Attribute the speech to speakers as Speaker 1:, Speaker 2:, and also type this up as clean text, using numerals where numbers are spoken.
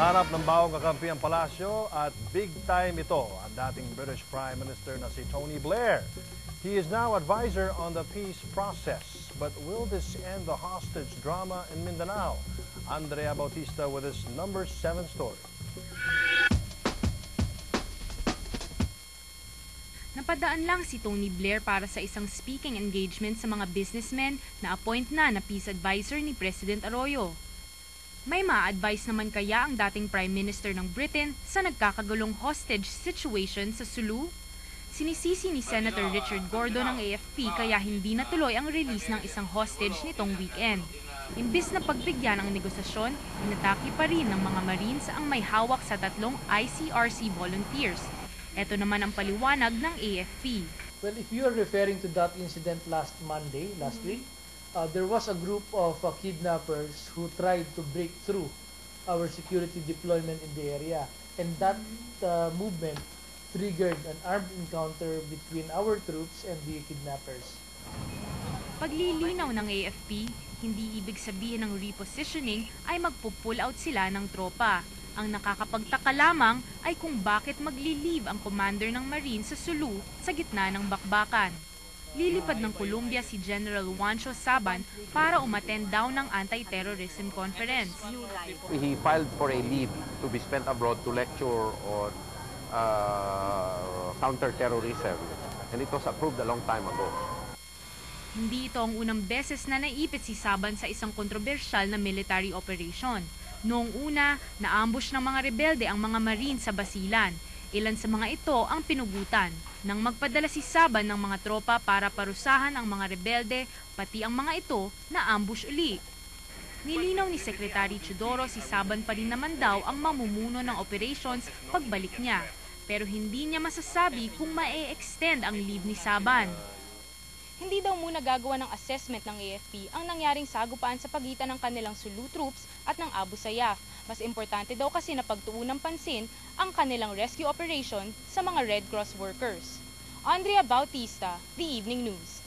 Speaker 1: harap ng bawang kakampi ang palasyo at big time ito ang dating British Prime Minister na si Tony Blair. He is now advisor on the peace process. But will this end the hostage drama in Mindanao? Andrea Bautista with his number 7 story.
Speaker 2: Napadaan lang si Tony Blair para sa isang speaking engagement sa mga businessmen na appoint na peace advisor ni President Arroyo. May ma-advise naman kaya ang dating Prime Minister ng Britain sa nagkakagulong hostage situation sa Sulu? Sinisisi ni Senator Richard Gordon ng AFP kaya hindi natuloy ang release ng isang hostage nitong weekend. Imbis na pagbigyan ang negosasyon, inatake pa rin ng mga Marines ang may hawak sa 3 ICRC volunteers. Ito naman ang paliwanag ng AFP.
Speaker 3: Well, if you are referring to that incident last week, there was a group of kidnappers who tried to break through our security deployment in the area. And that movement triggered an armed encounter between our troops and the kidnappers.
Speaker 2: Paglilinaw ng AFP, hindi ibig sabihin ng repositioning ay magpo-pull out sila ng tropa. Ang nakakapagtaka lamang ay kung bakit magli-leave ang commander ng Marine sa Sulu sa gitna ng bakbakan. Lilipad ng Colombia si General Juancho Saban para umattend daw ng anti-terrorism conference.
Speaker 4: He filed for a leave to be spent abroad to lecture on counter-terrorism, and it was approved a long time ago.
Speaker 2: Hindi ito ang unang beses na naipit si Saban sa isang kontrobersyal na military operation. Noong una, naambush ng mga rebelde ang mga Marine sa Basilan. Ilan sa mga ito ang pinugutan. Nang magpadala si Saban ng mga tropa para parusahan ang mga rebelde, pati ang mga ito naambush uli. Nilinaw ni Secretary Chudoro si Saban pa rin naman daw ang mamumuno ng operations pagbalik niya. Pero hindi niya masasabi kung ma-e-extend ang leave ni Saban. Hindi daw muna gagawa ng assessment ng AFP ang nangyaring sagupaan sa pagitan ng kanilang Sulu troops at ng Abu Sayyaf. Mas importante daw kasi na pagtuunan pansin ang kanilang rescue operation sa mga Red Cross workers. Andrea Bautista, The Evening News.